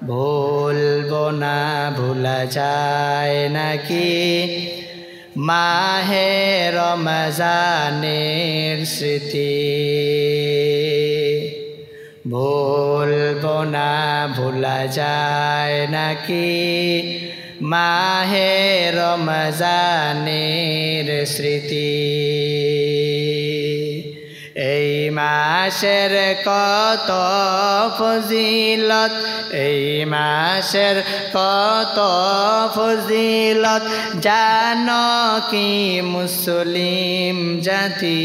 ভুলবো না ভোলা যায় নাকি মাহে রমজানের স্মৃতি ভুলবো না ভোলা যায় নাকি মাহে রমজানের স্মৃতি এই মাসের কত ফজিলত এই মাসের কত ফজিলত জানো কি মুসলিম জাতি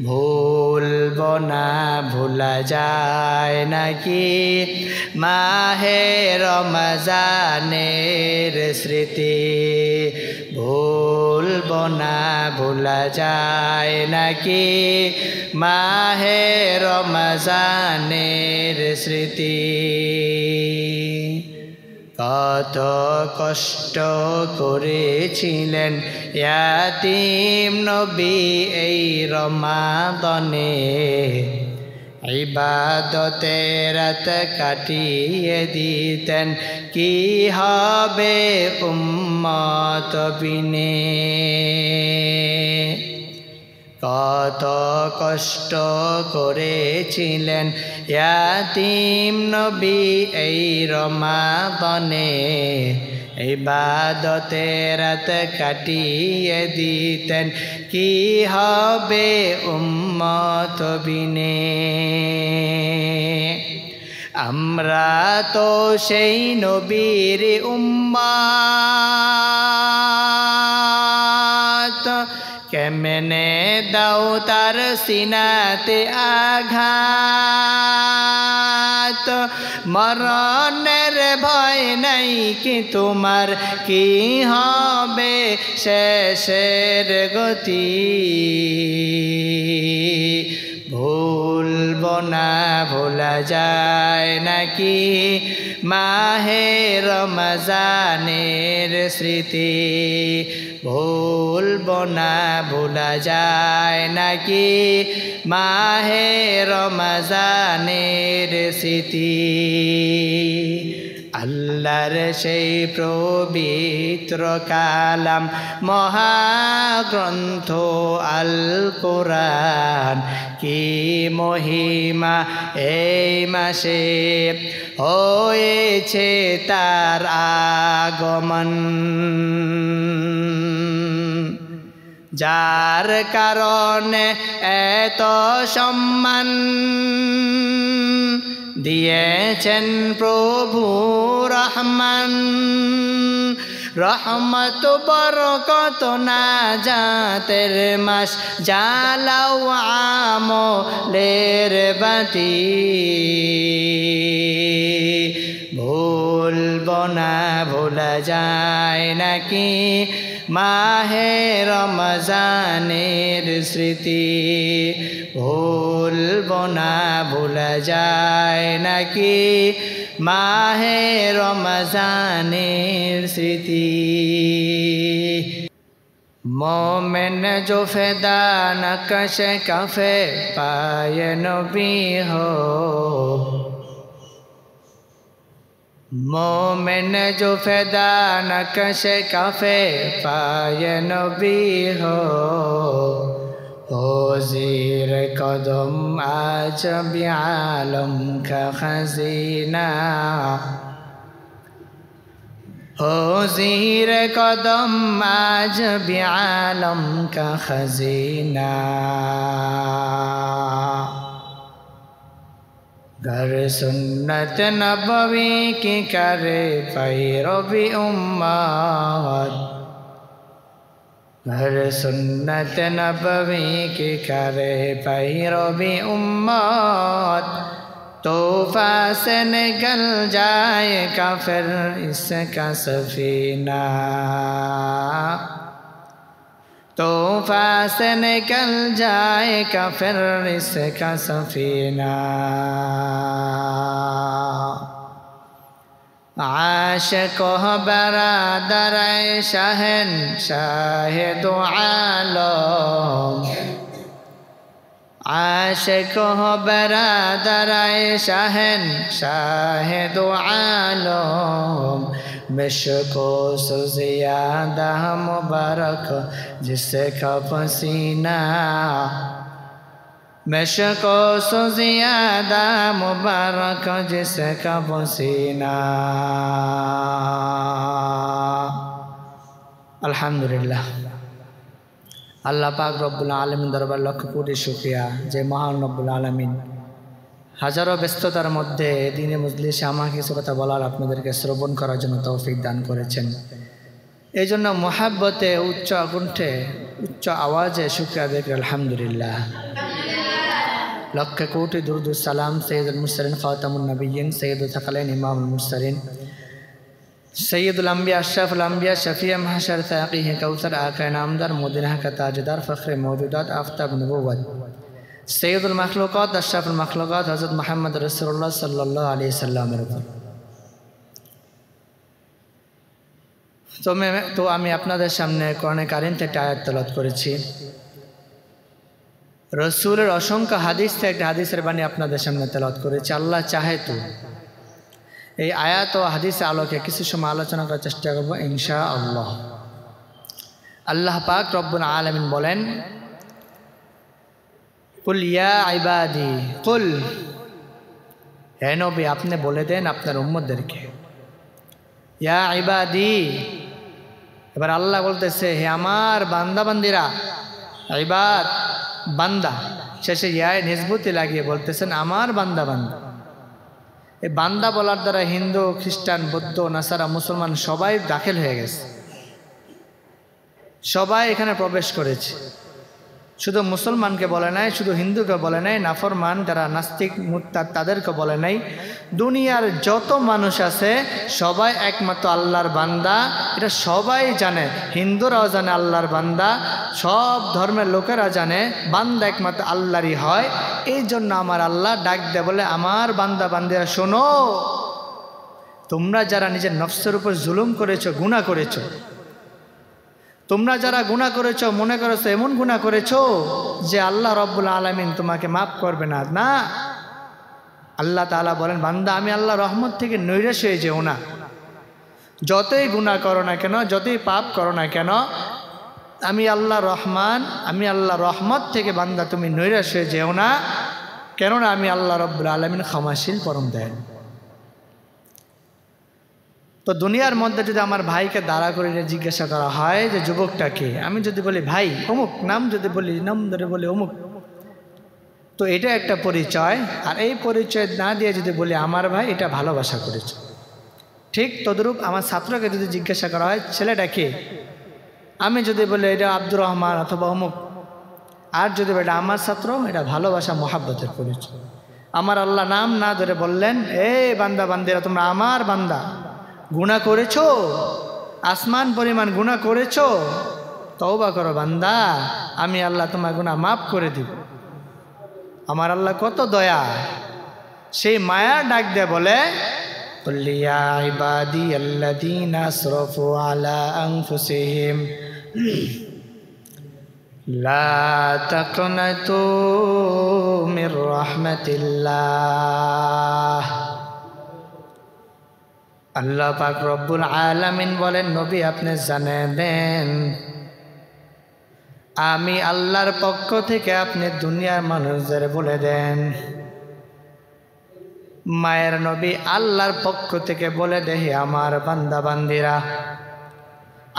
ভুলবো না ভোলা যায় নাকি মাহে রমজানের স্মৃতি ভুলবো না ভোলা যায় নাকি মাহে রমজানের স্মৃতি কত কষ্ট করেছিলেন ইয়াতীম নবী এই রমাদানে ইবাদতে রাত কাটিয়ে দিতেন কি হবে উম্মত বিনে কত কষ্ট করেছিলেন ইয়াতীম নবী এই রমাদানে ইবাদতে রাত কাটিয়ে দিতেন কি হবে উম্মত বিনে আমরা তো সেই নবীর উম্মত কেমনে দাও তার সিনাতে আঘাত মরণের ভয় নাই কি তোমার কি হবে শেষের গতি ভুলবো না ভোলা যায় নাকি মাহে রমজানের স্মৃতি ভুলবো না ভোলা যায় নাকি মাহে রমজানের স্মৃতি আল্লাহর সেই পবিত্র কালাম মহাগ্রন্থ আল কোরআন কি মহিমা এই মাসে হয়েছে তার আগমন যার কারণে এত সম্মান দিয়েছেন প্রভু রহমান রহমত বরকত না জাতের মাস জ্বালাও আমলের বাতি ভুলবো না ভোলা যায় নাকি মাহে রমজানের স্মৃতি ভুলবো না ভোলা যায় নাকি মাহে রমজানের স্মৃতি मोमिन जो फ़िदा नक़श कफ़े पाए नबी हो मोमिन जो फ़िदा नक़श कफ़े पाए नबी हो ज़ीर कदम आज भी आलम का खज़ीना हो ज़ीर कदम आज भी आलम का खज़ीना घर सुन्नत नबवी की करे पैरवी उम्मत घर सुन्नत नबवी की करे पैरवी उम्मत तोहफा से निकल जाएगा फिर इसका सफीना तोहफा से निकल जाएगा फिर इसका सफीना आशिक़ बरादर शहंशाह दो आलम आशिक हो बरादराए शाहन शाहिद आलम मिशको सुजियादा मुबारक जिसका पसीना मिशको सुजियादा मुबारक जिसका पसीना। अल्हम्दुलिल्लाह। আল্লাহ পাক রব্বুল আলামিন দরবার লক্ষ কোটি শুকরিয়া যে মহান রব্বুল আলামিন হাজারো ব্যস্ততার মধ্যে দিনে মজলিসে আমাকে কিছু কথা বলার আপনাদেরকে শ্রবণ করার জন্য তৌফিক দান করেছেন। এই জন্য মহাব্বতে উচ্চ কণ্ঠে উচ্চ আওয়াজে শুকরিয়া আদায় করি আলহামদুলিল্লাহ। লক্ষ কোটি দুরূদ ও সালাম সৈয়দুল মুরসালিন খাতামুন নবিয়্যিন সৈয়দুল সাকালাইন ইমামুল মুরসালিন सैयदुल अंबिया अशरफुल अंबिया शफीअ महशर साक़ी कौसर आका नामदार मदीना का ताजदार फ़ख्र मौजूदात आफ्ताब नबुव्वत सैयदुल मखलूक़ात अशरफुल मखलूक़ात हज़रत मुहम्मद रसूलुल्लाह सल्लल्लाहु अलैहि वसल्लम। तो আমি আপনাদের সামনে কোরআনে কারীম থেকে আয়াত তেলাওয়াত করেছি। রাসূলের অসংখ্য হাদিস থেকে একটা হাদিসের বাণী আপনাদের সামনে তেলাওয়াত করেছি। আল্লাহ চাহে তো এই আয়াত ও হাদিসের আলোকে কিছু সময় আলোচনা করার চেষ্টা করব ইনশাআল্লাহ। আল্লাহ পাক রব্বুল আলামিন বলেন, কুল ইয়া ইবাদি, কুল হে নবী আপনি বলে দেন আপনার উম্মতদেরকে, ইয়া ইবাদি। এবার আল্লাহ বলতেছে হে আমার বান্দা বান্দিরা, ইবাদ বান্দা, শেষে ইয়ায় নিসবতি লাগিয়ে বলতেছেন আমার বান্দা বান্দা। এই বান্দা বলার দ্বারা হিন্দু খ্রিস্টান বৌদ্ধ নাসারা মুসলমান সবাই দাখিল হয়ে গেছে, সবাই এখানে প্রবেশ করেছে। শুধু মুসলমানকে বলে নাই, শুধু হিন্দুকে বলে নাই, নাফরমান যারা নাস্তিক মুরতাদ তাদেরকে বলে নাই। দুনিয়ার যত মানুষ আছে সবাই একমাত্র আল্লাহর বান্দা, এটা সবাই জানে। হিন্দুরাও জানে আল্লাহর বান্দা, সব ধর্মের লোকেরা জানে বান্দা একমাত্র আল্লাহরই হয়। এই জন্য আমার আল্লাহ ডাক দেয় বলে, আমার বান্দা বান্দিরা শোনো, তোমরা যারা নিজের নফসের উপর জুলুম করেছো, গুনাহ করেছো, তোমরা যারা গুনাহ করেছো, মনে করেছো এমন গুনাহ করেছো যে আল্লাহ রব্বুল আলামিন তোমাকে মাফ করবে না, না। আল্লাহ তাআলা বলেন বান্দা আমি আল্লাহ রহমত থেকে নৈরাশ হয়ে যেও না। যতই গুনাহ করো না কেন, যতই পাপ করো না কেন, আমি আল্লাহ রহমান, আমি আল্লাহ রহমত থেকে বান্দা তুমি নৈরাশ হয়ে যেও না, কেননা আমি আল্লাহ রব্বুল আলামিন ক্ষমাশীল পরম দয়ালু। তো দুনিয়ার মধ্যে যদি আমার ভাইকে দাঁড়া করে জিজ্ঞাসা করা হয় যে যুবকটাকে, আমি যদি বলি ভাই অমুক, নাম যদি বলি, নাম ধরে বলি অমুক, তো এটা একটা পরিচয়। আর এই পরিচয় না দিয়ে যদি বলি আমার ভাই, এটা ভালোবাসা করেছে। ঠিক তদ্রূপ আমার ছাত্রকে যদি জিজ্ঞাসা করা হয় ছেলেটাকে, আমি যদি বলি এটা আব্দুর রহমান অথবা অমুক, আর যদি বলি এটা আমার ছাত্র, এটা ভালোবাসা মহাব্বতের পরিচয়। আমার আল্লাহ নাম না ধরে বললেন এ বান্দা বান্দিরা তোমরা আমার বান্দা, গুনাহ করেছো, আসমান পরিমাণ গুনাহ করেছো, তওবা করো বান্দা, আমি আল্লাহ তোমার গুনাহ মাফ করে দিব। আমার আল্লাহ কত দয়া, সেই মায়া ডাক দেয় বলে কুল ইয়া ইবাদি আল্লাযীনা আসরাফু আলা আনফুসিহিম লা তাকনাতু মির রাহমাতিল্লাহ। আল্লাহ পাক রব্বুল আলামিন বলেন নবী আপনি জানিয়ে দেন আমি আল্লাহর পক্ষ থেকে আপনি দুনিয়ার মানুষদের বলে দেন। মায়ের নবী আল্লাহর পক্ষ থেকে বলে দে হে আমার বান্দা বান্দিরা,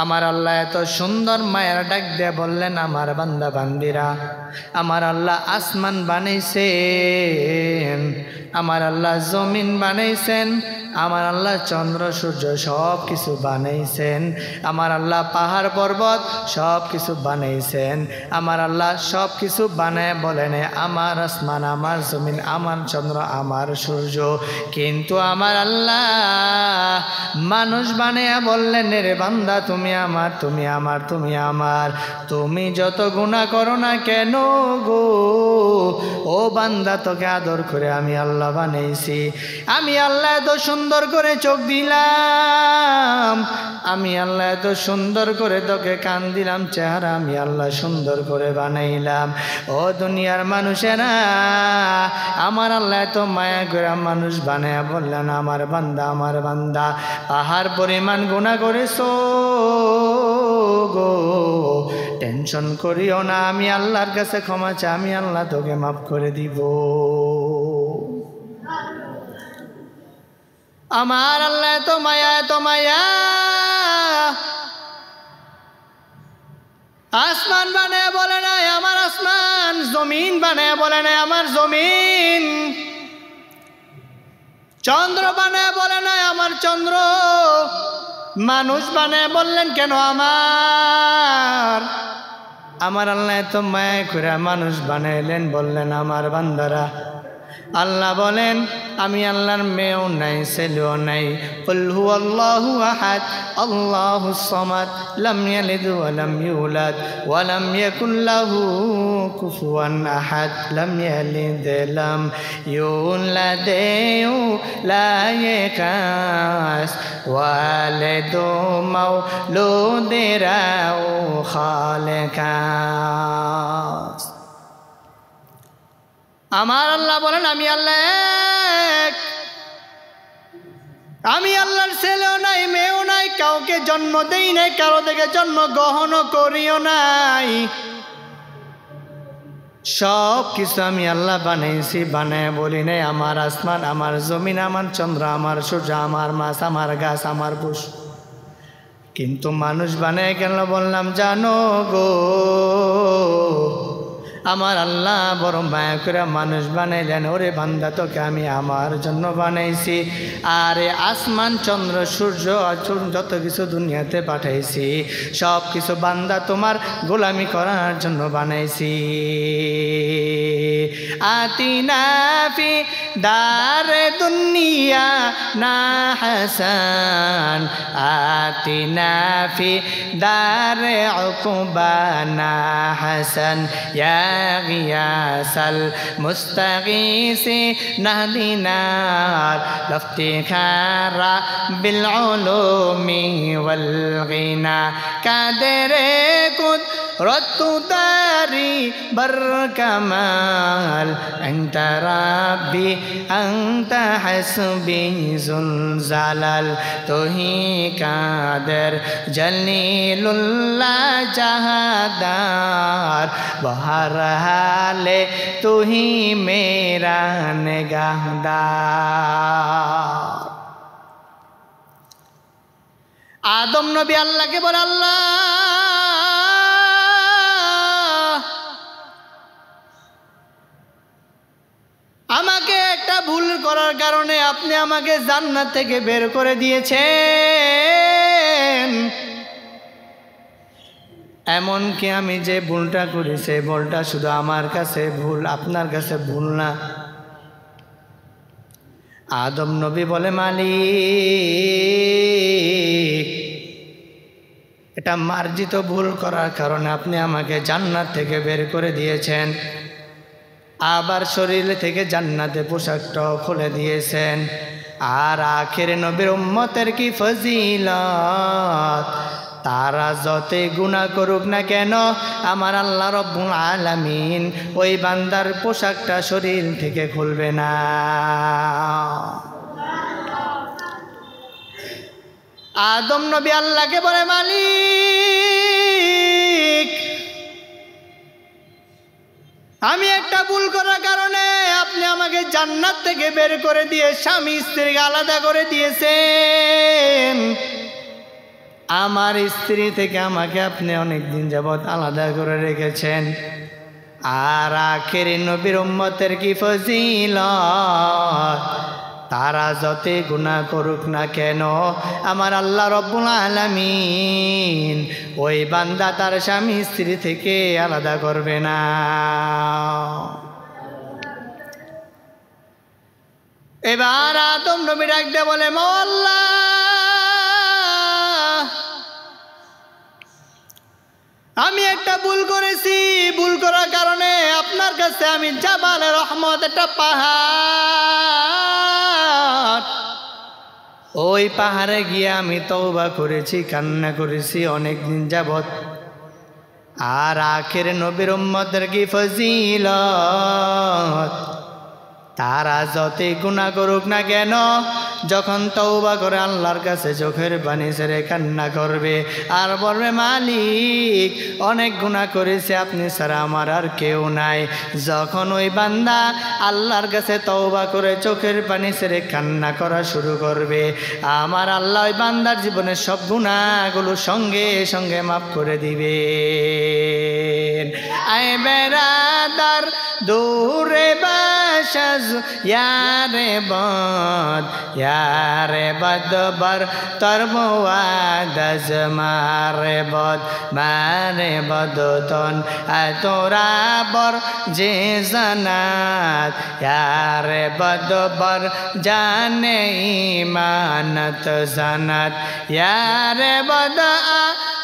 আমার আল্লাহ এত সুন্দর মায়ের ডাক দিয়ে বললেন আমার বান্দা বান্দিরা, আমার আল্লাহ আসমান বানাইছেন, আমার আল্লাহ জমিন বানাইছেন, আমার আল্লাহ চন্দ্র সূর্য সব কিছু বানাইছেন, আমার আল্লাহ পাহাড় পর্বত সব কিছু বানাইছেন, আমার আল্লাহ সব কিছু বানায় বলেন আমার আসমান, আমার জমিন, আমার চন্দ্র, আমার সূর্য। কিন্তু আমার আল্লাহ মানুষ বানায়া বললেন রে বান্দা তুমি আমার, তুমি আমার, তুমি আমার, তুমি যত গুনাহ করো না কেন গো ও বান্দা তোকে আদর করে আমি আল্লাহ বানাইছি। আমি আল্লাহ এত সুন্দর সুন্দর করে চোখ দিলাম, আমি আল্লাহ এত সুন্দর করে তোকে কান দিলাম, চেহারা আমি আল্লাহ সুন্দর করে বানাইলাম। ও দুনিয়ার মানুষেরা, আমার আল্লাহ এত মায়া করে মানুষ বানায়া বললেন, আমার বান্দা আমার বান্দা, পাহাড় পরিমাণ গুনাহ করেছো গো, টেনশন করিও না, আমি আল্লাহর কাছে ক্ষমা চাই, আমি আল্লাহ তোকে মাফ করে দিব। আমার আল্লাহ এত মায়া, এত মায়া, আসমান বানায় বলে নাই আমার আসমান, জমিন বানায় বলে নাই আমার জমিন, চন্দ্র বানায় বলে নাই আমার চন্দ্র, মানুষ বানায় বললেন কেন আমার আল্লাহ এত মায়া করে মানুষ বানাইলেন, বললেন আমার বান্দারা। আল্লাহ বলেন, আমি আল্লাহর মেয়েও নাই, ছেলেও নাই। কুল হুয়াল্লাহু আহাদ আল্লাহুস সামাদ লাম ইয়ালিদ ওয়া লাম ইউলাদ ওয়া লাম ইয়াকুল লাহু কুফুয়ান আহাদ, লাম ইয়ালিদ লাম ইউলাদ লা ইয়াকাস ওয়ালিদু মাউলুদিরাও খালেকাস। আমার আল্লাহ বলেন, আমি আল্লাহ এক, আমি আল্লাহর ছেলেও নাই, মেয়েও নাই, কাউকে জন্ম দেই নাই, কারো থেকে জন্ম গ্রহণ করিও নাই, সব কিছু আমি আল্লাহ বানাইছি, বানায় বলি নাই আমার আসমান, আমার জমিন, আমার চন্দ্র, আমার সূর্য, আমার মাছ, আমার গাছ, আমার পশু। কিন্তু মানুষ বানায় কেন বললাম জানো গো, আমার আল্লাহ বড় মায়া করে মানুষ বানাইলেন। ওরে বান্দা, তোকে আমি আমার জন্য বানাইছি, আর আসমান চন্দ্র সূর্য যত কিছু দুনিয়াতে পাঠাইছি, সব কিছু বান্দা তোমার গোলামি করার জন্য বানাইছি। আতিনা ফি দারে দুনিয়া না হাসান, আতিনা ফি দারে উকবা না হাসান, ইয়া গিয়াসাল মুস্তাগীসি নাহদিনা লাফতিখারা বিল উলুমি ওয়াল গিনা, কাদরে কুদরতু তারি বার কামাল, আনতা রাব্বি আনতা হাসবি যুল জালাল, তুহি কাদের জলিলুল্লাহ জাহাদার, বহর হালে তুহি মেরা নিগাহদার। আদম নবী আল্লাহকে বলে, আল্লাহ আমাকে একটা ভুল করার কারণে আপনি আমাকে জান্নাত থেকে বের করে দিয়েছেন, এমনকি আমি যে ভুলটা করি সেই ভুলটা শুধু আমার কাছে ভুল, আপনার কাছে ভুল না। আদম নবী বলে, মালিক এটা মার্জিত ভুল করার কারণে আপনি আমাকে জান্নাত থেকে বের করে দিয়েছেন, আবার শরীর থেকে জান্নাতে পোশাকটাও খুলে দিয়েছেন। আর আখের নবীর উম্মতের কি ফজিলত, তারা যতই গুনাহ করুক না কেন আমার আল্লাহ রব্বুল আলামিন ওই বান্দার পোশাকটা শরীর থেকে খুলবে না। আদম নবী আল্লাহকে বলে, মালিক আমি একটা ভুল করার কারণে আপনি আমাকে জান্নাত থেকে বের করে দিয়ে স্বামী স্ত্রীকে আলাদা করে দিয়েছেন, আমার স্ত্রী থেকে আমাকে আপনি অনেক দিন যাবৎ আলাদা করে রেখেছেন। আর আখের নবীর উম্মতের কি ফজিলত, তারা যতই গুনাহ করুক না কেন আমার আল্লাহ রব্বুল আলামিন ওই বান্দা তার স্বামী স্ত্রী থেকে আলাদা করবে না। এবার আদম নবী ডাকতে বলে, আল্লাহ আমি একটা ভুল করেছি, ভুল করার কারণে আপনার কাছে আমি জাবালে রহমত একটা পাহাড় ওই পাহাড়ে গিয়ে আমি তওবা করেছি, কান্না করেছি অনেক দিন যাবত। আর আখের নবীর উম্মতের কি ফজিলত, তারা যতই গুনাহ করুক না কেন, যখন তওবা করে আল্লাহর কাছে চোখের পানি ছেড়ে কান্না করবে আর বলবে মালিক অনেক গুনাহ করেছে, আপনি ছাড়া আমার আর কেউ নাই। যখন ওই বান্দা আল্লাহর কাছে তওবা করে চোখের পানি ছেড়ে কান্না করা শুরু করবে, আমার আল্লাহ ওই বান্দার জীবনের সব গুনাহগুলো সঙ্গে সঙ্গে মাফ করে দিবে। আয় বেরাদার দূরে বাসাজ ইয়ারে বদ ইয়ারে বদবর তর মুআদাজ মারে বদ মারে বদতন তোরা বর যে জানাত ইয়ারে বদবর জানে ইমানত জানাত ইয়ারে বদ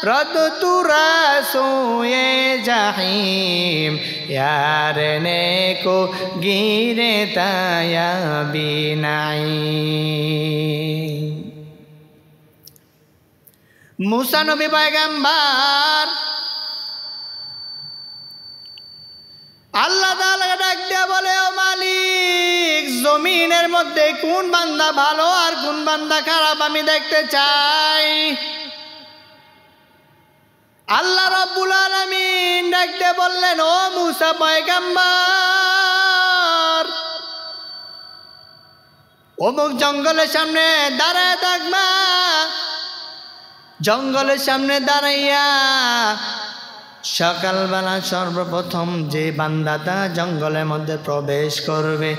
রদ তুরা সোয়ে জাহিম यार ने को गिरे ताया बिनाई। मूसा नबी पैगम्बर আল্লাহ তাআলা ডাক দিয়ে বলে, ও মালিক জমিনের মধ্যে কোন বান্দা ভালো আর কোন বান্দা খারাপ আমি দেখতে চাই। আল্লাহ রাব্বুল আলামিন ডাকতে বললেন, ও মুসা পয়গম্বর অমুক জঙ্গলের সামনে দাঁড়ায় থাকবা। জঙ্গলের সামনে দাঁড়াইয়া সকালবেলা সর্বপ্রথম যে বান্দাটা জঙ্গলের মধ্যে প্রবেশ করবে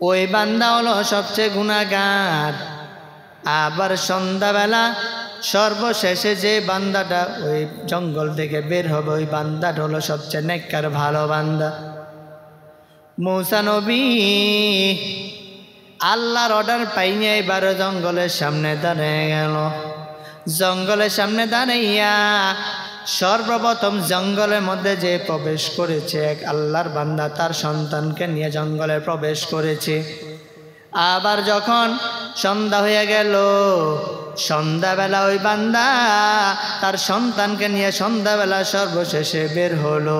ওই বান্দা হলো সবচেয়ে গুনাহগার। আবার সন্ধ্যাবেলা সর্বশেষে যে বান্দাটা ওই জঙ্গল থেকে বের হবে ওই বান্দাটা হলো সবচেয়ে নেককার ভালো বান্দা। মূসা নবী আল্লাহর অর্ডার পাইনি এবার জঙ্গলের সামনে দাঁড়িয়ে গেল। জঙ্গলের সামনে দাঁড়াইয়া সর্বপ্রথম জঙ্গলের মধ্যে যে প্রবেশ করেছে এক আল্লাহর বান্দা তার সন্তানকে নিয়ে জঙ্গলে প্রবেশ করেছে। আবার যখন সন্ধ্যা হয়ে গেল সন্ধ্যাবেলা ওই বান্দা তার সন্তানকে নিয়ে সন্ধ্যাবেলা সর্বশেষে বের হলো।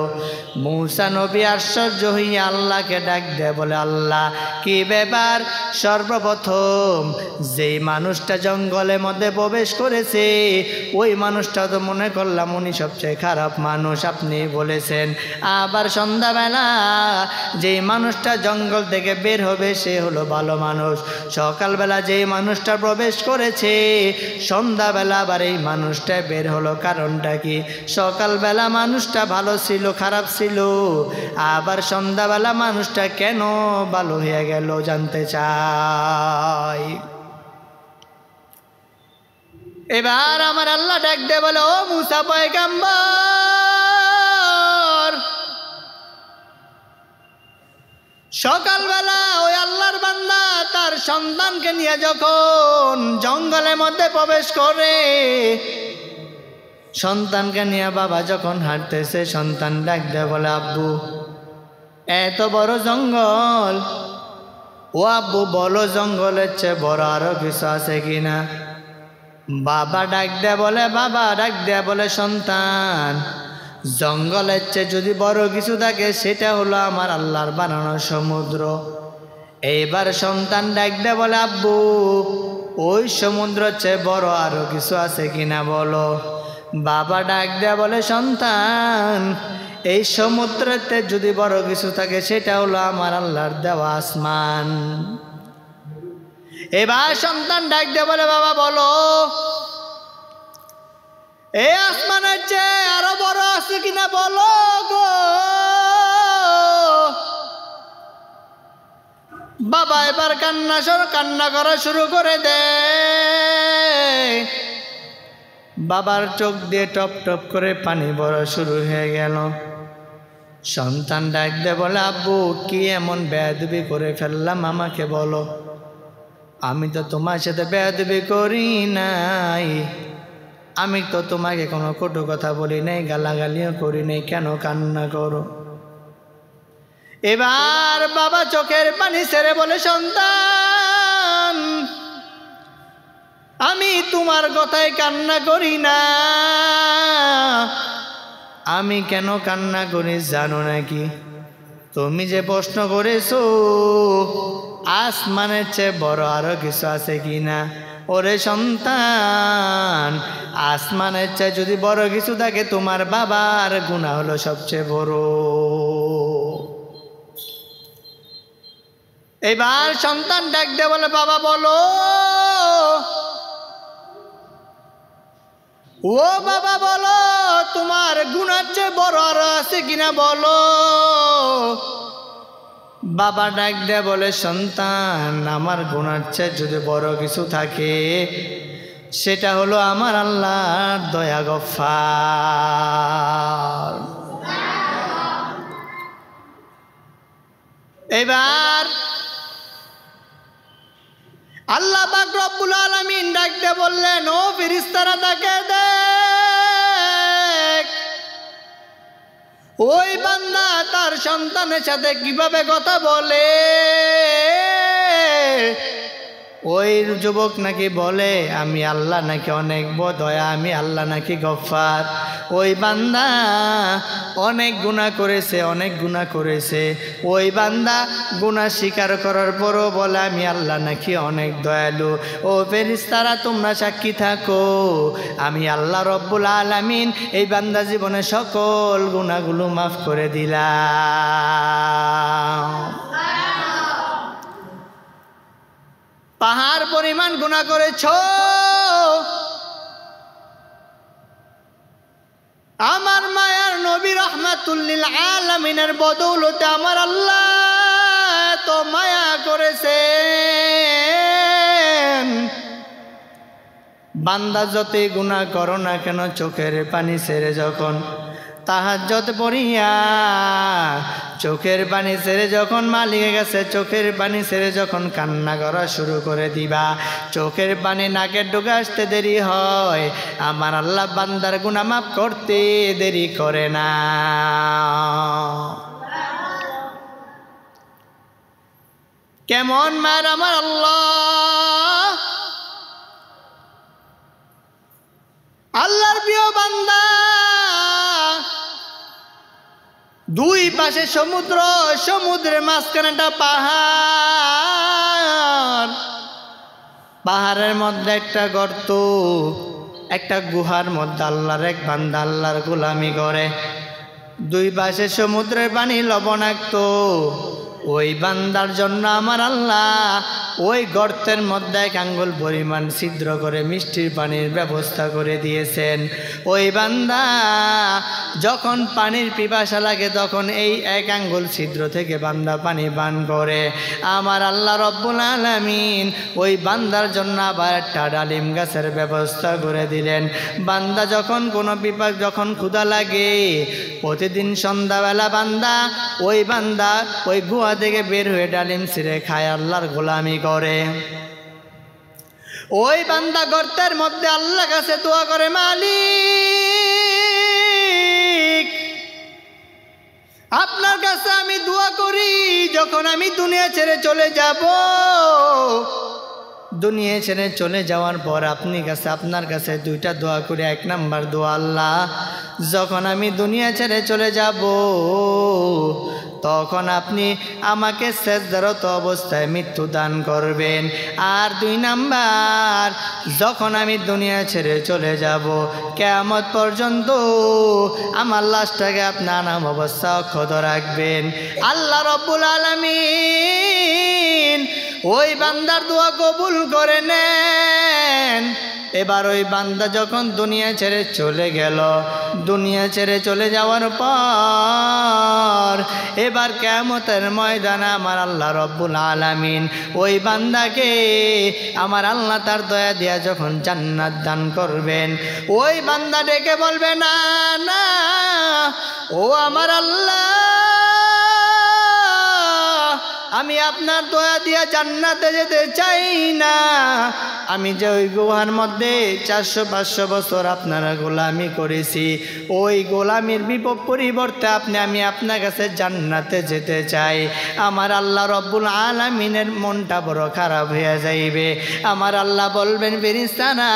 মূসা নবী আশ্চর্য হইয়া আল্লাহকে ডাক দেয়, বলে আল্লাহ কি ব্যাপার, সর্বপ্রথম যেই মানুষটা জঙ্গলের মধ্যে প্রবেশ করেছে ওই মানুষটা তো মনে করলাম উনি সবচেয়ে খারাপ মানুষ, আপনি বলেছেন। আবার সন্ধ্যাবেলা যেই মানুষটা জঙ্গল থেকে বের হবে সে হলো ভালো মানুষ। সকালবেলা যেই মানুষটা প্রবেশ করেছে সন্ধ্যাবেলা আবার এই মানুষটা বের হলো, কারণটা কি? সকালবেলা মানুষটা ভালো ছিল, খারাপ ছিল, আবার সন্ধ্যাবেলা মানুষটা কেন ভালো হয়ে গেল জানতে চাই। এবার আমার আল্লাহ ডাক দে বলে, ও মূসা পয়গম্বর সকালবেলা ওই আল্লাহর বান্দা তার সন্তানকে নিয়ে যখন জঙ্গলের মধ্যে প্রবেশ করে, সন্তানকে নিয়ে বাবা যখন হাঁটতেছে সন্তান ডাক দেয় বলে, আব্বু এত বড় জঙ্গল, ও আব্বু বলো জঙ্গলের চেয়ে বড় আরো কিছু আছে কিনা? বাবা ডাক দেয় বলে, বাবা ডাক দেয় বলে, সন্তান জঙ্গলের চেয়ে যদি বড় কিছু থাকে সেটা হলো আমার আল্লাহর বানানো সমুদ্র। এইবার সন্তান ডাক দেয় বলে, আব্বু ওই সমুদ্রের চেয়ে বড় আরো কিছু আছে কিনা বলো। বাবা ডাক দেয় বলে, সন্তান এই সমুদ্রেতে যদি বড় কিছু থাকে সেটা হলো আমার আল্লাহর দেওয়া আসমান। এবার সন্তান ডাক দেয় বলে, বাবা বলো এই আসমানের চেয়ে আরো বড় আছে কিনা বলো গো। বাবা এবার কান্না করা শুরু করে দে। বাবার চোখ দিয়ে টপ টপ করে পানি পড়া শুরু হয়ে গেল। সন্তান ডাক দিয়ে বলে, আব্বু কি এমন বেয়াদবি করে ফেললাম আমাকে বলো। আমি তো তোমার সাথে বেয়াদবি করি নাই, আমি তো তোমাকে কোনো কটু কথা বলি নাই, গালাগালিও করি নাই, কেন কান্না করো? এবার বাবা চোখের পানি ছেড়ে বলে, সন্তান আমি তোমার কথায় কান্না করি না। আমি কেন কান্না করি জানো নাকি? তুমি যে প্রশ্ন করেছো আসমানের চেয়ে বড় আরো কিছু আছে কিনা। ওরে সন্তান, আসমানের চেয়ে যদি বড় কিছু থাকে তোমার বাবার গুনাহ হলো সবচেয়ে বড়। এবার সন্তান ডাক দিয়ে বলে, বাবা বলো। ও বাবা বলো, তোমার গুনার চেয়ে বড় আরো আছে কিনা বলো। বাবা ডাক দিয়ে বলে, সন্তান আমার গুনার চেয়ে যদি বড় কিছু থাকে সেটা হলো আমার আল্লাহর দয়া গফফার। এবার আল্লাহ পাক রব্বুল আলামিন ডাক দিয়ে বললেন, ও ফেরেশতারা তাকে দেখ, ওই বান্দা তার সন্তানের সাথে কিভাবে কথা বলে। ওই যুবক নাকি বলে আমি আল্লাহ নাকি অনেক দয়া, আমি আল্লাহ নাকি গফফার। ওই বান্দা অনেক গুনাহ করেছে, অনেক গুনাহ করেছে। ওই বান্দা গুনাহ স্বীকার করার পরও বলে আমি আল্লাহ নাকি অনেক দয়ালু। ও ফেরেশতারা তোমরা সাক্ষী থাকো, আমি আল্লাহ রব্বুল আলামিন এই বান্দা জীবনে সকল গুনাহগুলো মাফ করে দিলাম। পাহাড় পরিমাণ গুনাহ করেছ, আমার মায়ার নবী রাহমাতুল লিল আলামিনের বদৌলতে আমার আল্লাহ তো মায়া করেছেন। বান্দা যতই গুনাহ করো না কেন, চোখের পানি ছেড়ে যখন তাহাজ্জুদ পড়িয়া চোখের পানি ছেড়ে যখন মালিকের কাছে চোখের পানি ছেড়ে যখন কান্না করা শুরু করে দিবা, চোখের পানি নাকের ঢুকে আসতে দেরি হয়, আমার আল্লাহ বান্দার গুনাহ মাফ করতে দেরি করে না। কেমন মার আমার আল্লাহ! আল্লাহর প্রিয় বান্দা, দুই পাশে সমুদ্র, সমুদ্রের মাঝখানে একটা পাহাড়, পাহাড়ের মধ্যে একটা গর্ত, একটা গুহার মধ্যে আল্লাহর এক বান্দা আল্লাহর গোলামি করে। দুই পাশে সমুদ্রের পানি লবণাক্ত। ওই বান্দার জন্য আমার আল্লাহ ওই গর্তের মধ্যে এক আঙ্গুল পরিমাণ ছিদ্র করে মিষ্টির পানির ব্যবস্থা করে দিয়েছেন। ওই বান্দা যখন পানির পিপাসা লাগে তখন এই এক আঙ্গুল ছিদ্র থেকে বান্দা পানি পান করে। আমার আল্লাহ রব্বুল আলামিন ওই বান্দার জন্য আবার একটা ডালিম গাছের ব্যবস্থা করে দিলেন। বান্দা যখন কোনো যখন ক্ষুধা লাগে, প্রতিদিন সন্ধ্যাবেলা বান্দা ওই গুহা থেকে বের হয়ে ডালিম ছিঁড়ে খায়, আল্লাহর গোলামি করে। ওই বান্দা গর্তের মধ্যে আল্লাহর কাছে দোয়া করে, মালিক আপনার কাছে আমি দোয়া করি, যখন আমি দুনিয়া ছেড়ে চলে যাব, দুনিয়া ছেড়ে চলে যাওয়ার পর আপনার কাছে দুইটা দোয়া করি। এক নাম্বার দোয়া, আল্লাহ যখন আমি দুনিয়া ছেড়ে চলে যাব তখন আপনি আমাকে সেজদারত অবস্থায় মৃত্যু দান করবেন। আর দুই নাম্বার, যখন আমি দুনিয়া ছেড়ে চলে যাব কিয়ামত পর্যন্ত আমার লাশটাকে আপনার নাম অবস্থা অক্ষত রাখবেন। আল্লাহ রব্বুল আলামিন ওই বান্দার দোয়া কবুল করে নেন। এবার ওই বান্দা যখন দুনিয়া ছেড়ে চলে গেল, দুনিয়া ছেড়ে চলে যাওয়ার পর এবার কিয়ামতের ময়দানে আমার আল্লাহ রব্বুল আলামিন ওই বান্দাকে আমার আল্লাহ তার দয়া দিয়া যখন জান্নাত দান করবেন, ওই বান্দা ডেকে বলবে, না না ও আমার আল্লাহ, আমি আপনার দয়া দিয়ে জান্নাতে যেতে চাই না, আমি যে ওই গুহার মধ্যে 400-500 বছর আপনারা গোলামি করেছি, ওই গোলামির পরিবর্তে আমি আপনার কাছে জান্নাতে যেতে চাই। আমার আল্লাহ রব্বুল আলামিনের মনটা বড় খারাপ হয়ে যাইবে। আমার আল্লাহ বলবেন, ফেরেশতারা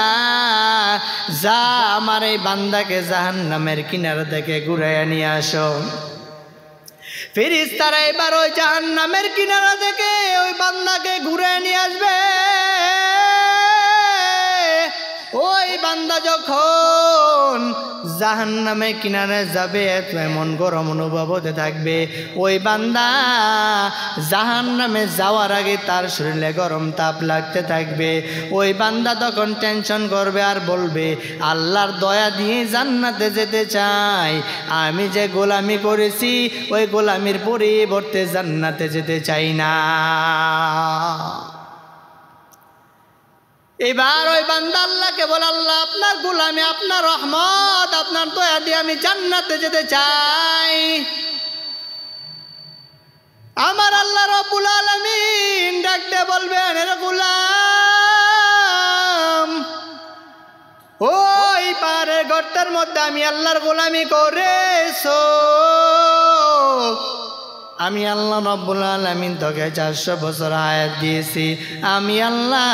যা আমার এই বান্দাকে জাহান্নামের কিনারা থেকে ঘুরাইয়া নিয়ে আসো। ফেরেশতারা এবার ওই জাহান্নামের কিনারা থেকে ওই বান্দাকে ঘুরে নিয়ে আসবে। ওই বান্দা যখন জাহান্নামের কিনারে যাবে এত এমন গরম অনুভব হতে থাকবে, ওই বান্দা জাহান্নামে যাওয়ার আগে তার শরীরে গরম তাপ লাগতে থাকবে। ওই বান্দা তখন টেনশন করবে আর বলবে, আল্লাহর দয়া দিয়ে জান্নাতে যেতে চাই, আমি যে গোলামি করেছি ওই গোলামির পরিবর্তে জান্নাতে যেতে চাই না। এবার ওই বান্দা আল্লাহকে বলে, আল্লাহ আপনার গোলামি, আপনার রহমত, আপনার দয়া দিয়ে আমি জান্নাতে যেতে চাই। আমার আল্লাহ রব্বুল আলামিন ডাকতে বলবেন, এর গোলাম, ওই পারে গর্তের মধ্যে আমি আল্লাহর গোলামি করেছো, আমি আল্লাহ রব্বুল আলামিন তোকে 400 বছর হায়াত দিয়েছি, আমি আল্লাহ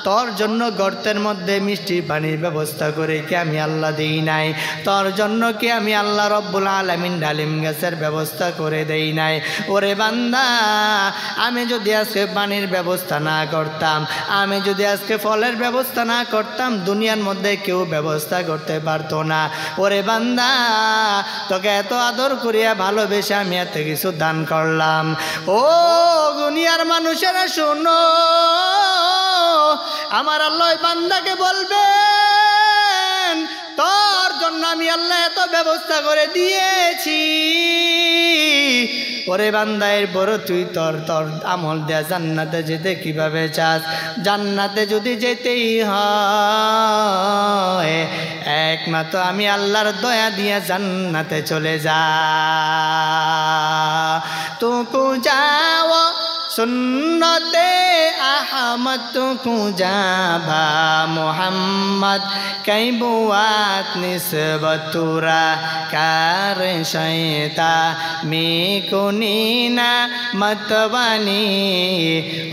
তোর জন্য গর্তের মধ্যে মিষ্টি পানির ব্যবস্থা করে কি আমি আল্লাহ দেই নাই? তোর জন্য কি আমি আল্লাহ রব্বুল আলামিন ডালিম গাছের ব্যবস্থা করে দেই নাই? ওরে বান্দা, আমি যদি আজকে পানির ব্যবস্থা না করতাম, আমি যদি আজকে ফলের ব্যবস্থা না করতাম, দুনিয়ার মধ্যে কেউ ব্যবস্থা করতে পারতো না। ওরে বান্দা, তোকে এত আদর করিয়া ভালোবেসে আমি এত কিছু দান করলাম। ও দুনিয়ার মানুষেরা শোনো, আমার আল্লাহ বান্দাকে বলবেন, তোর জন্য আমি আল্লাহ এত ব্যবস্থা করে দিয়েছি। ওরে বান্দা, এর বড় তুই তোর আমল দেয়া জান্নাতে যেতে কিভাবে চাস? জান্নাতে যদি যেতেই হয় একমাত্র আমি আল্লাহর দয়া দিয়া জান্নাতে চলে যা। তুকু যাও সুন্নতে আহমদ, তুকু যাবা মোহাম্মদ, কাইবুয়াত নিসবতুরা কার শয়তা মি কুনিনা মতবানি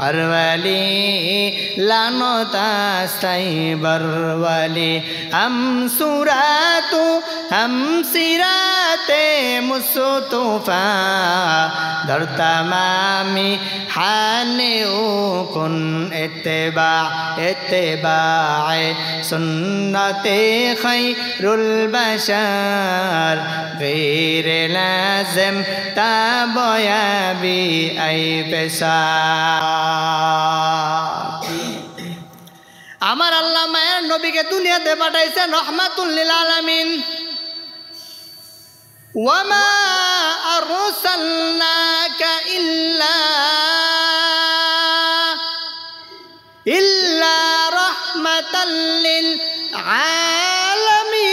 অরওয়ালি লানতা সাইবরওয়ালি हम सुरातु हम सिराते मुस्तफा दर तमामी हाने कुन इत्तिबाए सुन्नते खैरुल बशर गैर लाजिम ताबयाबी आई पेशा। আমার আল্লাহ মায়ের নবীকে দুনিয়াতে পাঠাইছেন রহমাতুল লিল আলামিন। ওয়ামা আরসালনাকা ইল্লা রাহমাতাল লিল আলামিন।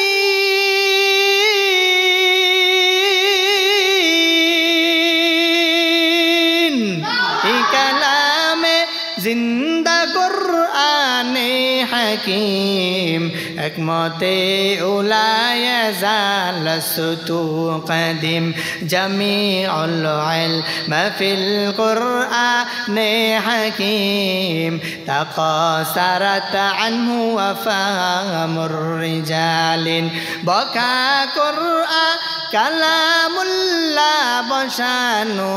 এই কালামে জিন্দা কুরআনে হাকিম একমতে উলায় জালসতু কদিম জামিউল ইলম ফিল কুরআনে হাকিম তাকাসারাত আনহু আফামুর রিজালিন বকা কুরআন কালামুল্লাহ বসানো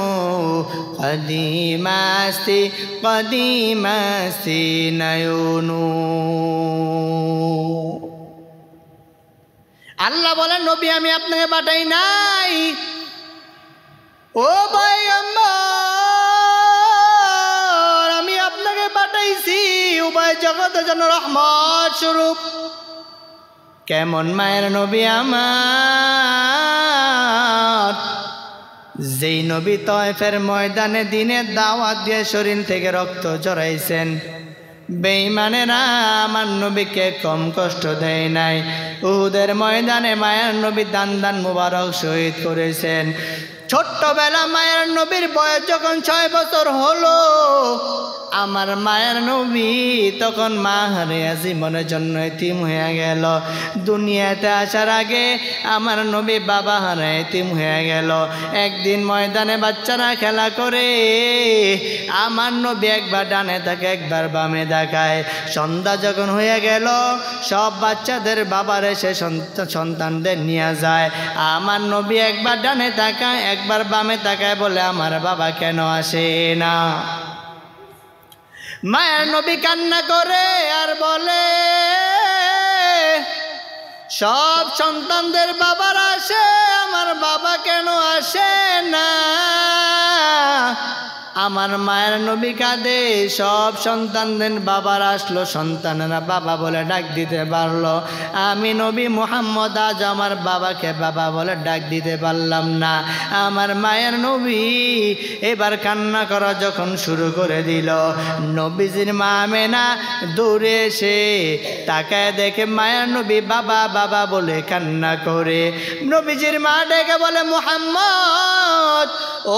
কদিমাস্তি নয়নু। আল্লাহ বলেন, নবী আমি আপনাকে পাঠাই নাই। ও ভাই আমার, আমি আপনাকে পাঠাইছি উভয় জগতের জন্য রহমত স্বরূপ। কেমন মায়ের নবী আমার, যেই নবী তয়েফের ময়দানে দিনে দাওয়াত দিয়ে শরীর থেকে রক্ত ঝরাইছেন। বেঈমানেরা আমার নবীকে কম কষ্ট দেয় নাই। উহুদের ময়দানে মায়ের নবী দান মুবারক শহীদ করেছেন। ছোট্টবেলা মায়ের নবীর বয়স যখন 6 বছর হলো, আমার মায়ের নবী তখন মা হারিয়ে জীবনের জন্য এতিম হয়ে গেল। দুনিয়াতে আসার আগে আমার নবী বাবা হারিয়ে এতিম হয়ে গেল। একদিন ময়দানে বাচ্চারা খেলা করে, আমার নবী একবার ডানে তাকায় একবার বামে তাকায়। সন্ধ্যা যখন হয়ে গেল, সব বাচ্চাদের বাবার এসে সন্তানদের নিয়ে যায়। আমার নবী একবার ডানে তাকায় একবার বামে তাকায়, বলে আমার বাবা কেন আসে না? মায়ের নবী কান্না করে আর বলে, সব সন্তানদের বাবার আসে, আমার বাবা কেন আসে না? আমার মায়ের নবী কাঁদে। সব সন্তানদের বাবার আসলো, সন্তানেরা বাবা বলে ডাক দিতে পারলো। আমি নবী মুহাম্মদ আজ আমার বাবাকে বাবা বলে ডাক দিতে পারলাম না। আমার মায়ের নবী এবার কান্না করা যখন শুরু করে দিল, নবীজির মা আমেনা দৌড়ে এসে তাকায় দেখে মায়ের নবী বাবা বাবা বলে কান্না করে। নবীজির মা ডেকে বলে, মুহাম্মদ,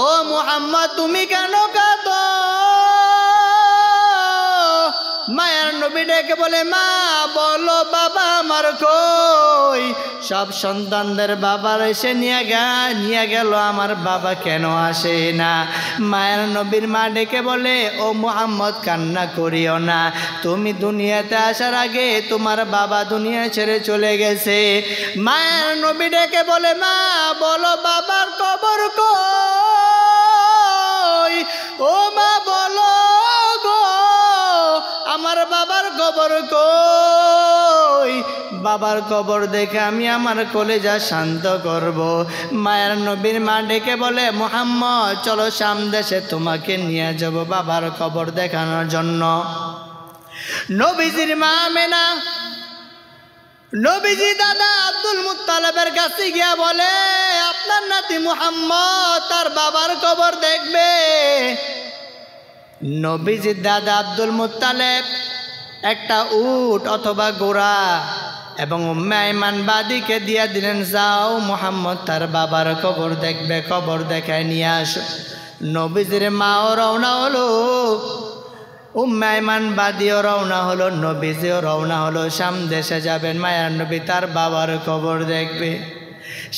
ও মুহাম্মদ তুমি কেন কাঁদো? মায়ের নবী ডেকে বলে, মা বলো বাবা আমার কই? সব সন্তানদের বাবার এসে নিয়ে গেল, আমার বাবা কেন আসে না? মায়ের নবীর মা ডেকে বলে, ও মুহাম্মদ কান্না করিও না, তুমি দুনিয়াতে আসার আগে তোমার বাবা দুনিয়া ছেড়ে চলে গেছে। মায়ের নবী ডেকে বলে, মা বলো বাবার কবর কই? ও মা বলো গো, আমার বাবার কবর কই? বাবার কবর দেখে আমি আমার কলেজা শান্ত করব। মায়ের নবীর মা ডেকে বলে, মুহাম্মদ চলো শাম দেশে তোমাকে নিয়ে যাব বাবার কবর দেখানোর জন্য। নবীজির মা আমেনা নবীজি দাদা আব্দুল মুত্তালিবের কাছে গিয়া বলে, আপনার নাতি মুহাম্মদ তার বাবার কবর দেখবে। নবীজির দাদা আব্দুল মুত্তালিব একটা উট অথবা ঘোড়া এবং উম্মে আইমান বাদীকে দিয়া দিলেন, যাও মুহাম্মদ তার বাবার কবর দেখবে, কবর দেখায় নিয়ে আসো। নবীজির মাও রওনা হলো, উম্মে আইমান বাদীও রওনা হলো, নবীজিও রওনা হলো। শাম দেশে যাবেন, মায়ার নবী তার বাবার কবর দেখবে।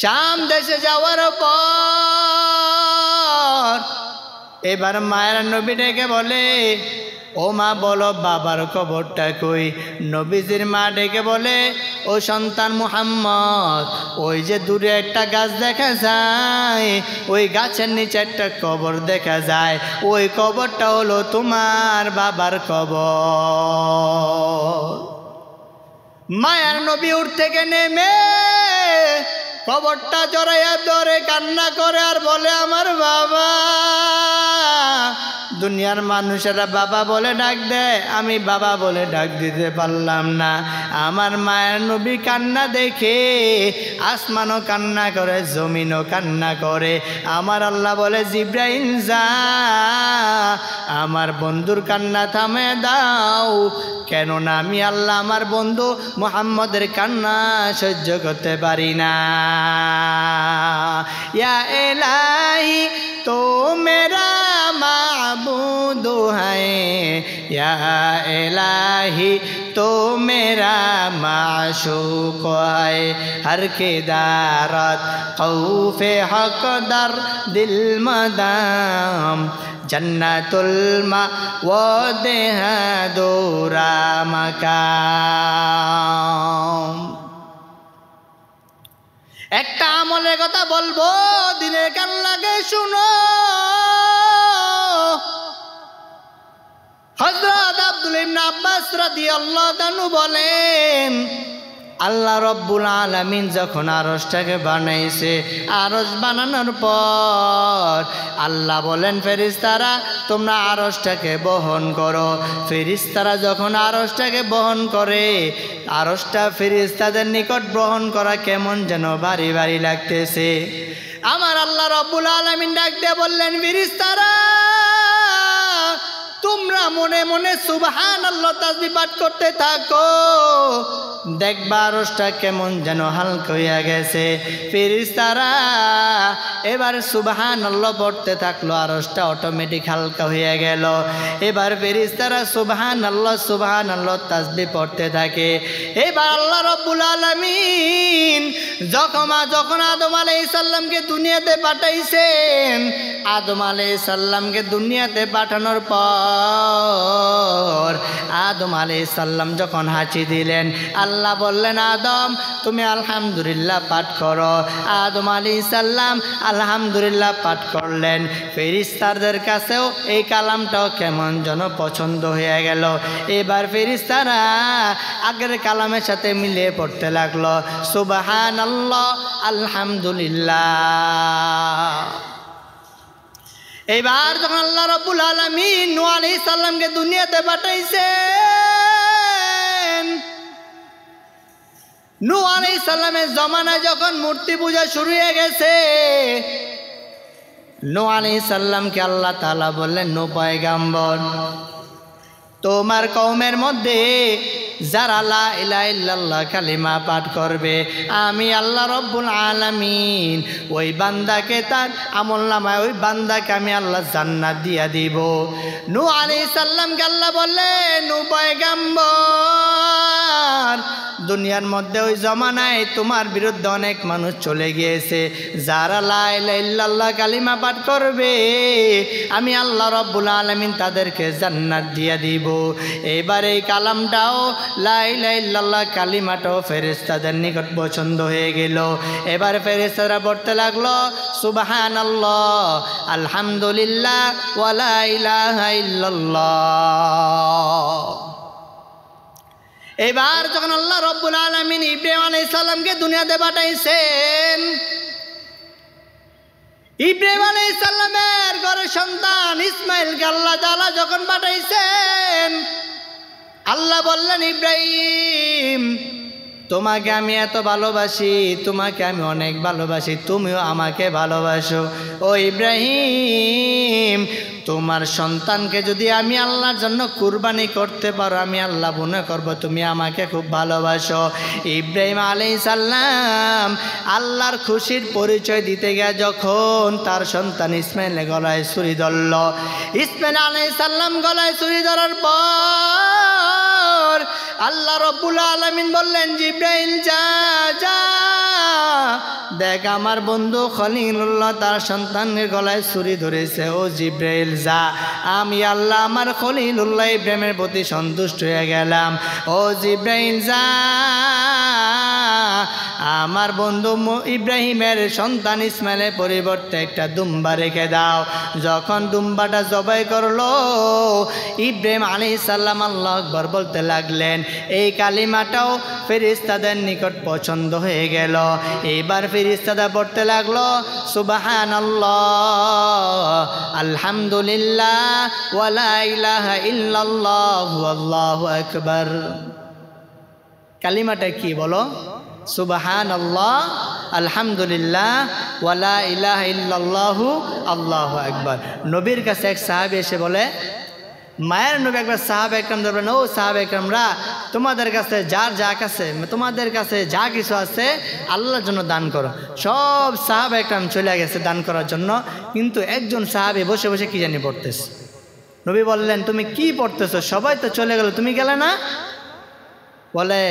শাম দেশে যাওয়ার পর এবার মায়ের নবী ডেকে বলে, ও মা বলো বাবার কবরটা কই? নবীজির মা ডেকে বলে, ও সন্তান মুহাম্মদ, ওই যে দূরে একটা গাছ দেখা যায়, ওই গাছের নিচে একটা কবর দেখা যায়, ওই কবরটা হলো তোমার বাবার কবর। মায়ার নবী উঠ থেকে নেমে কবরটা জড়াইয়া ধরে কান্না করে আর বলে, আমার বাবা। দুনিয়ার মানুষেরা বাবা বলে ডাক দেয়, আমি বাবা বলে ডাক দিতে পারলাম না। আমার মায়ের নবী কান্না দেখে আসমানও কান্না করে, জমিনও কান্না করে। আমার আল্লাহ বলে, জিব্রাইল যা আমার বন্ধুর কান্না থামে দাও, কেননা আমি আল্লাহ আমার বন্ধু মুহাম্মদের কান্না সহ্য করতে পারি না। ইয়া ইলাহি তো মেরা মাবুদ है, या इलाही तो मेरा माशूक है, हर के दारत खौफे हक दर दिल मदाम, जन्नतुल मावदे है दूरा मकाम। একটা আমলের কথা বলবো, দিনের কান লাগে শুনো। হযরত আব্দুল ইবনে আব্বাস রাদিয়াল্লাহু তাআলা বলেন, আল্লাহ রব্বুল আলামিন যখন আরশটাকে বানাইছে, আরশ বানানোর পর আল্লাহ বলেন, ফেরেশতারা তোমরা আরশটাকে বহন করো। ফেরেশতারা যখন আরশটাকে বহন করে, আরশটা ফেরেশতাদের নিকট বহন করা কেমন যেন ভারী ভারী লাগতেছে। আমার আল্লাহ রব্বুল আলামিন ডাক দিয়ে বললেন, ফেরেশতারা তোমরা মনে মনে সুবহানাল্লাহ তাসবিহ পাঠ করতে থাকো, দেখবা আরশটা কেমন যেন হালকা হইয়া গেছে। ফেরেশতারা এবার সুবহানাল্লাহ পড়তে থাকলো, আরশটা অটোমেটিক হালকা হয়ে গেল। এবার ফেরেশতারা সুবহানাল্লাহ সুবহানাল্লাহ তাসবিহ পড়তে থাকে। এবার আল্লাহ রাব্বুল আলামিন যখন আদম আলাইহিস সালামকে দুনিয়াতে পাঠাইছেন, আদম আলাইহিস সালামকে দুনিয়াতে পাঠানোর পর আদম আলাইহিস সালাম যখন হাঁচি দিলেন, আল্লাহ বললেন আদম তুমি আলহামদুলিল্লাহ পাঠ করো। আদম আলাইহিস সালাম আলহামদুলিল্লাহ পাঠ করলেন। ফেরেশতাদের কাছেও এই কালামটাও কেমন যেন পছন্দ হয়ে গেল। এবার ফেরেশতারা আগের কালামের সাথে মিলিয়ে পড়তে লাগলো সুবহানাল্লাহ আলহামদুলিল্লাহ। এবার যখন আল্লাহ রাব্বুল আলামিন নূহ আলাইহিস সালামকে দুনিয়াতে পাঠাইছেন, নূহ আলাইহিস সালামের জমানায় যখন মূর্তি পূজা শুরু হয়ে গেছে, নূহ আলাইহিস সালামকে আল্লাহ তাআলা বললেন, নূহ পয়গম্বর তোমার কওমের মধ্যে যারা লা ইলাহা ইল্লাল্লাহ কালিমা পাঠ করবে, আমি আল্লাহ রাব্বুল আলামিন ওই বান্দাকে তার আমলনামায় ওই বান্দাকে আমি আল্লাহ জান্নাত দিয়া দিব। নূহ আলাইহিস সালামকে আল্লাহ বললেন, নূহ পয়গম্বর দুনিয়ার মধ্যে ওই জমানায় তোমার বিরুদ্ধে অনেক মানুষ চলে গিয়েছে, যারা লা ইলাহা ইল্লাল্লাহ কালিমা পাঠ করবে আমি আল্লাহ রাব্বুল আলামিন তাদেরকে জান্নাত দিয়া দিব। এবার এই কালামটাও লা ইলাহা ইল্লাল্লাহ কালিমাটাও ফেরেশতাদের নিকট পছন্দ হয়ে গেল। এবার ফেরেশতারা পড়তে লাগলো সুবহানাল্লাহ আলহামদুলিল্লাহ ওয়া লা ইলাহা ইল্লাল্লাহ। এবার যখন আল্লাহ রাব্বুল আলামিন ইব্রাহিম আলাইহিস সালামকে দুনিয়াতে পাঠাইছেন, ইব্রাহিম আলাইহিস সালামের ঘরে সন্তান ইসমাঈলকে আল্লাহ তাআলা যখন পাঠাইছেন, আল্লাহ বললেন ইব্রাহিম তোমাকে আমি এত ভালোবাসি, তোমাকে আমি অনেক ভালোবাসি, তুমিও আমাকে ভালোবাসো। ও ইব্রাহিম তোমার সন্তানকে যদি আমি আল্লাহর জন্য কুরবানি করতে পারো, আমি আল্লাহ মনে করব তুমি আমাকে খুব ভালোবাসো। ইব্রাহিম আলাইহিস সালাম আল্লাহর খুশির পরিচয় দিতে গিয়ে যখন তার সন্তান ইসমাঈলের গলায় ছুরি ধরল, ইসমাঈল আলাইহিস সালাম গলায় ছুরি ধরার পর আল্লাহ রাব্বুল আলামিন বললেন জিবরাইল যা যা দেখ আমার বন্ধু খলিলুল্লাহ তার সন্তানের গলায় ছুরি ধরেছে। ও জিবরাইল যা, আমি আল্লাহ আমার খলিলুল্লাহ ইব্রাহিমের প্রতি সন্তুষ্ট হয়ে গেলাম। ও জিবরাইল যা, আমার বন্ধু ইব্রাহিমের সন্তান ইসমাইলের পরিবর্তে একটা দুম্বা রেখে দাও। যখন দুম্বাটা জবাই করলো, ইব্রাহিম আলাইহিস সালাম আল্লাহু আকবার বলতে লাগলেন। এই কালিমাটাও ফেরেশতাদের নিকট পছন্দ হয়ে গেল। এবার ফেরেশতারা পড়তে লাগলো সুবহানাল্লাহ আলহামদুলিল্লাহ ওয়া লা ইলাহা ইল্লাল্লাহু আল্লাহু আকবার। কালিমাটা কি বলো? সুবহানাল্লাহ আলহামদুলিল্লাহ ওয়া লা ইলাহা ইল্লাল্লাহু আল্লাহু আকবার। নবীর কাছে এক সাহাবী এসে বলে, মায়ের নবী একবার সাহাবা একরাম বললেন, ও সাহাবা একরামরা তোমাদের কাছে তোমাদের কাছে যা কিছু আছে আল্লাহর জন্য দান করো। সব সাহাবা একরাম চলে গেছে দান করার জন্য, কিন্তু একজন সাহাবী বসে বসে কি জানি পড়তেছে। নবী বললেন, তুমি কি পড়তেছো? সবাই তো চলে গেল, তুমি গেলে না? বলে,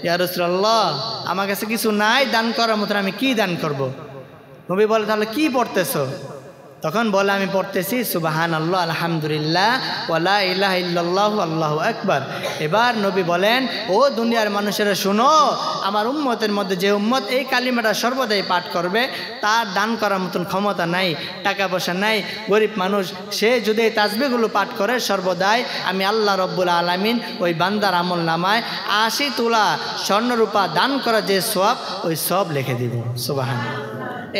ইয়া রাসূলুল্লাহ আমার কাছে কিছু নাই দান করার মতন, আমি কি দান করব? নবী বলে, তাহলে কি পড়তেছো? তখন বলে, আমি পড়তেছি সুবহানাল্লাহ আলহামদুলিল্লাহ ওয়া লা ইলাহা ইল্লাল্লাহু আল্লাহু আকবার। এবার নবী বলেন, ও দুনিয়ার মানুষেরা শুনো, আমার উম্মতের মধ্যে যে উম্মত এই কালিমাটা সর্বদাই পাঠ করবে তার দান করার মতন ক্ষমতা নাই, টাকা পয়সা নাই, গরিব মানুষ, সে যদি এই তাসবিহগুলো পাঠ করে সর্বদাই আমি আল্লাহ রব্বুল আলামিন ওই বান্দার আমল নামায় 80 তোলা স্বর্ণরূপা দান করা যে সওয়াব, ওই সওয়াব লিখে দিব। সুবহানাল্লাহ।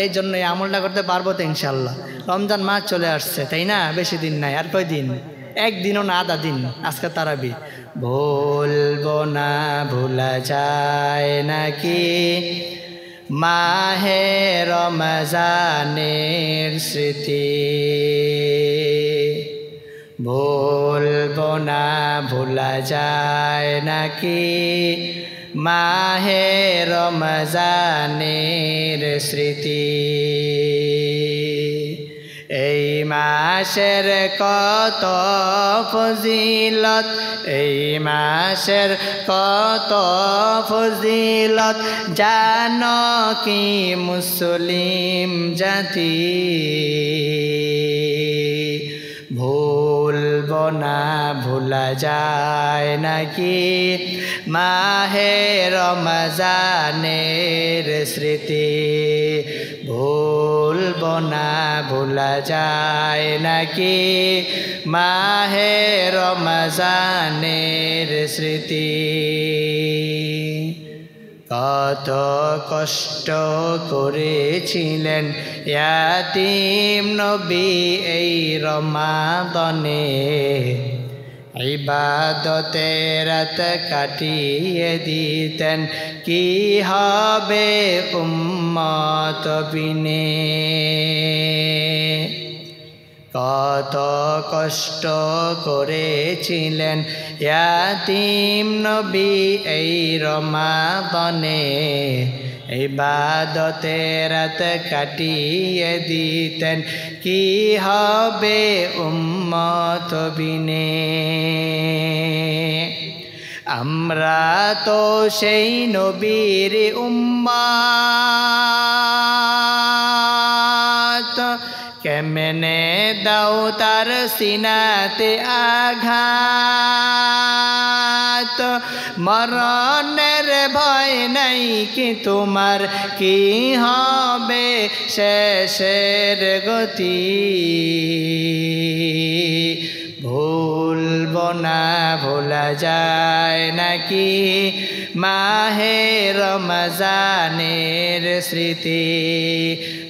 এই জন্য এই আমলটা করতে পারবো তো ইনশাআল্লাহ। রমজান মাস চলে আসছে, তাই না? বেশি দিন নাই, আর কয়দিন? একদিনও না, আধা দিন। আজকে তারাবি। ভুলবো না, ভুলা যায় নাকি মাহে রমজানের স্মৃতি, ভুলবো না ভোলা যায় নাকি মাহে রমজানের স্মৃতি। এই মাসের কত ফজিলত, এই মাসের কত ফজিলত জানো কি মুসলিম জাতি। ভুলবো না ভোলা যায় নাকি মাহে রমজানের স্মৃতি। ভুলবো না ভোলা যায় নাকি মাহে রমজানের স্মৃতি। কত কষ্ট করেছিলেন ইয়াতীম নবী এই রমাদানে, ইবাদতে রাত কাটিয়ে দিতেন কি হবে উম্মত বিনে। কত কষ্ট করেছিলেন ইয়াতীম নবী এই রমাদানে, ইবাদতে রাত কাটিয়ে দিতেন কি হবে উম্মত বিনে। আমরা তো সেই নবীর উম্মত, কেমনে দাও তার সিনাতে আঘাত। মরণের ভয় নাই কি তোমার, কি হবে শেষের গতি। ভুলবো না ভোলা যায় নাকি মাহে রমজানের স্মৃতি।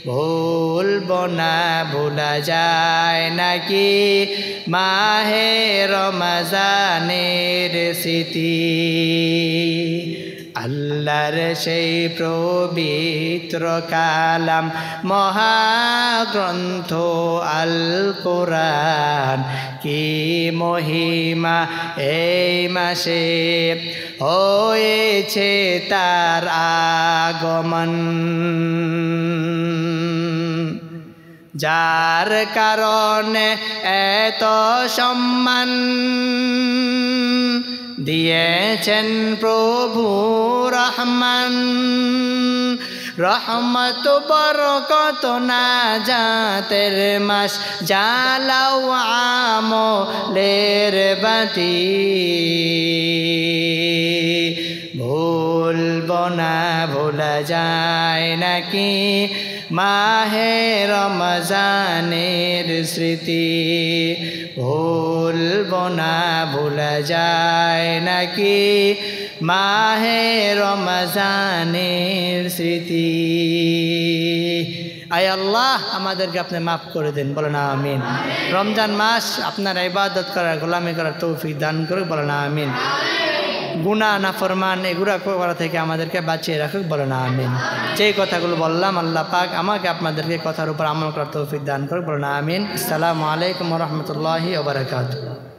ভুলবো না ভোলা যায় নাকি মাহে রমজানের স্মৃতি। আল্লাহর সেই পবিত্র কালাম মহাগ্রন্থ আল কোরআন, কি মহিমা এই মাসে হয়েছে তার আগমন। যার কারণে এত সম্মান দিয়েছেন প্রভু রহমান। রহমত বরকত না জাতের মাস, জ্বালাও আমলের বাতি। ভুলবো না ভোলা যায় নাকি মাহে রমজানের স্মৃতি। ভুলবো না ভোলা যায় নাকি মাহে রমজানের স্মৃতি। আয় আল্লাহ আমাদেরকে আপনি মাফ করে দেন, বলেন আমিন। রমজান মাস আপনার ইবাদত করার, গোলামি করার তৌফিক দান করে, বলেন আমিন। গুনাহ নাফরমান এগুলা করা থেকে আমাদেরকে বাঁচিয়ে রাখুক, বলেন আমিন। যেই কথাগুলো বললাম আল্লাহ পাক আমাকে আপনাদেরকে কথার উপর আমল করার তৌফিক দান করুক, বলেন আমিন। আসসালামু আলাইকুম ওয়া রাহমাতুল্লাহি ওয়া বারাকাতুহু।